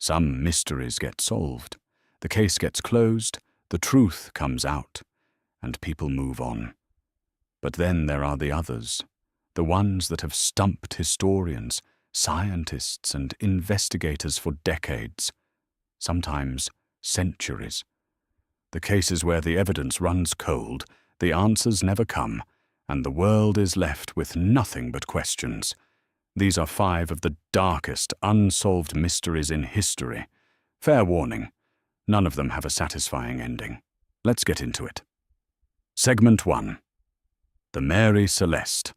Some mysteries get solved, the case gets closed, the truth comes out, and people move on. But then there are the others, the ones that have stumped historians, scientists, and investigators for decades, sometimes centuries. The cases where the evidence runs cold, the answers never come, and the world is left with nothing but questions. These are 5 of the darkest unsolved mysteries in history. Fair warning, none of them have a satisfying ending. Let's get into it. Segment 1. The Mary Celeste.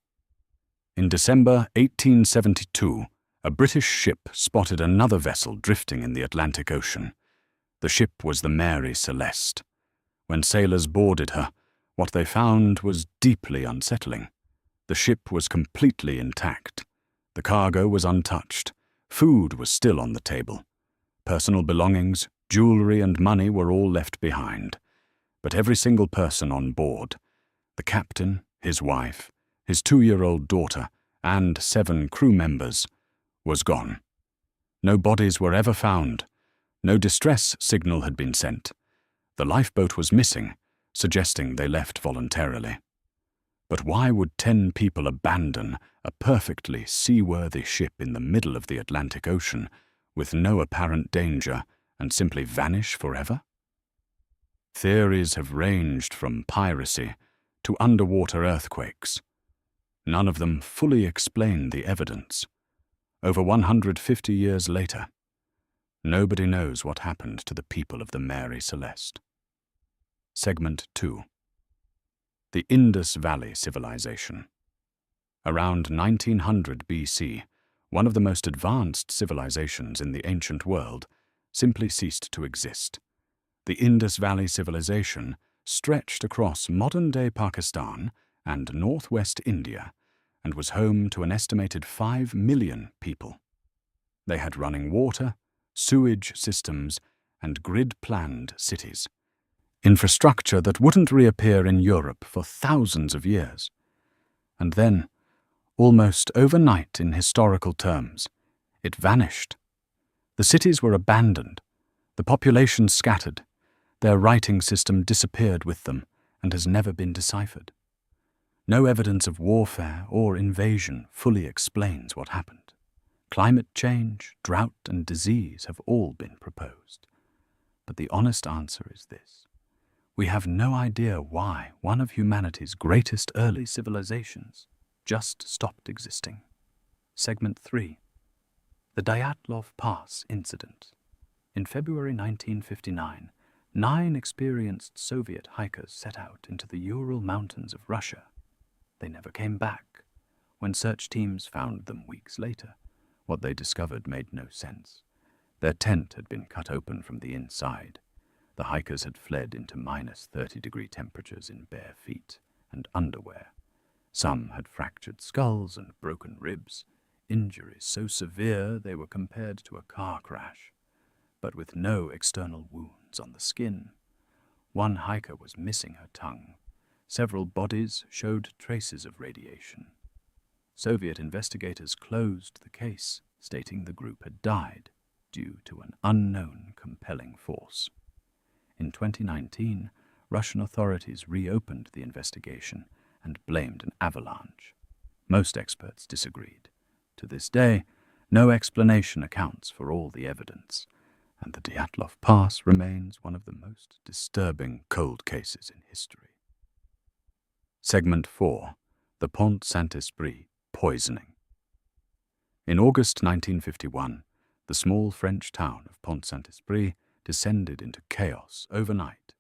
In December 1872, a British ship spotted another vessel drifting in the Atlantic Ocean. The ship was the Mary Celeste. When sailors boarded her, what they found was deeply unsettling. The ship was completely intact. The cargo was untouched. Food was still on the table. Personal belongings, jewelry, and money were all left behind. But every single person on board, the captain, his wife, his 2-year-old daughter, and 7 crew members, was gone. No bodies were ever found. No distress signal had been sent. The lifeboat was missing, suggesting they left voluntarily. But why would 10 people abandon a perfectly seaworthy ship in the middle of the Atlantic Ocean with no apparent danger and simply vanish forever? Theories have ranged from piracy to underwater earthquakes. None of them fully explain the evidence. Over 150 years later, nobody knows what happened to the people of the Mary Celeste. Segment 2. The Indus Valley Civilization. Around 1900 BC, one of the most advanced civilizations in the ancient world simply ceased to exist. The Indus Valley Civilization stretched across modern-day Pakistan and northwest India and was home to an estimated 5 million people. They had running water, sewage systems, and grid-planned cities. Infrastructure that wouldn't reappear in Europe for thousands of years. And then, almost overnight in historical terms, it vanished. The cities were abandoned, the population scattered, their writing system disappeared with them and has never been deciphered. No evidence of warfare or invasion fully explains what happened. Climate change, drought, and disease have all been proposed. But the honest answer is this. We have no idea why one of humanity's greatest early civilizations just stopped existing. Segment 3. The Dyatlov Pass Incident. In February 1959, 9 experienced Soviet hikers set out into the Ural Mountains of Russia. They never came back. When search teams found them weeks later, what they discovered made no sense. Their tent had been cut open from the inside. The hikers had fled into minus 30-degree temperatures in bare feet and underwear. Some had fractured skulls and broken ribs, injuries so severe they were compared to a car crash, but with no external wounds on the skin. One hiker was missing her tongue. Several bodies showed traces of radiation. Soviet investigators closed the case, stating the group had died due to an unknown compelling force. In 2019, Russian authorities reopened the investigation and blamed an avalanche. Most experts disagreed. To this day, no explanation accounts for all the evidence, and the Dyatlov Pass remains one of the most disturbing cold cases in history. Segment 4. The Pont Saint-Esprit Poisoning. In August 1951, the small French town of Pont Saint-Esprit descended into chaos overnight.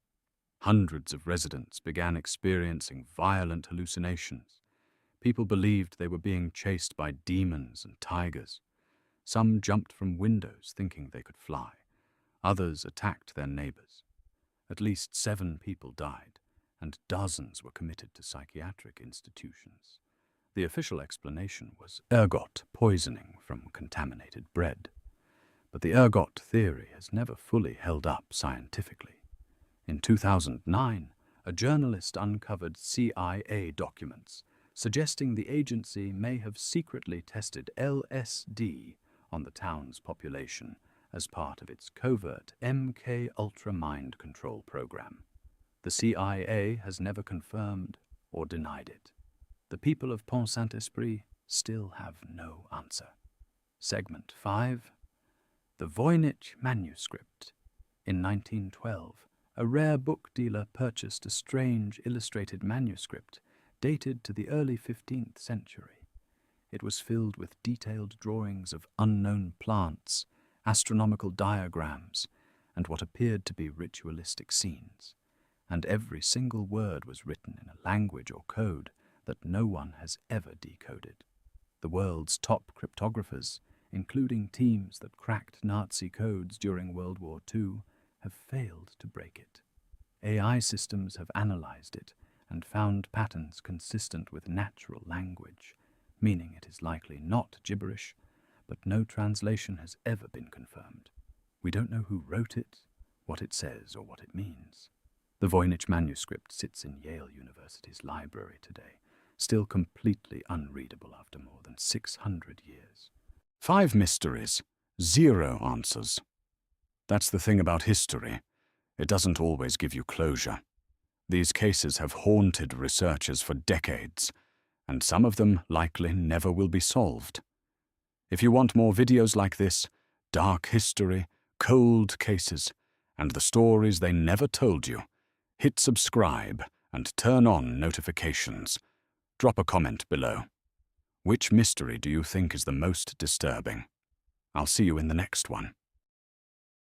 Hundreds of residents began experiencing violent hallucinations. People believed they were being chased by demons and tigers. Some jumped from windows thinking they could fly. Others attacked their neighbors. At least 7 people died, and dozens were committed to psychiatric institutions. The official explanation was ergot poisoning from contaminated bread. But the ergot theory has never fully held up scientifically. In 2009, a journalist uncovered CIA documents suggesting the agency may have secretly tested LSD on the town's population as part of its covert MK Ultra mind control program. The CIA has never confirmed or denied it. The people of Pont Saint-Esprit still have no answer. Segment 5. The Voynich manuscript. In 1912, a rare book dealer purchased a strange illustrated manuscript dated to the early 15th century. It was filled with detailed drawings of unknown plants, astronomical diagrams, and what appeared to be ritualistic scenes, and every single word was written in a language or code that no one has ever decoded. The world's top cryptographers, including teams that cracked Nazi codes during World War II, have failed to break it. AI systems have analyzed it and found patterns consistent with natural language, meaning it is likely not gibberish, but no translation has ever been confirmed. We don't know who wrote it, what it says, or what it means. The Voynich manuscript sits in Yale University's library today, still completely unreadable after more than 600 years. 5 mysteries, 0 answers. That's the thing about history. It doesn't always give you closure. These cases have haunted researchers for decades, and some of them likely never will be solved. If you want more videos like this, dark history, cold cases, and the stories they never told you, hit subscribe and turn on notifications. Drop a comment below. Which mystery do you think is the most disturbing? I'll see you in the next one.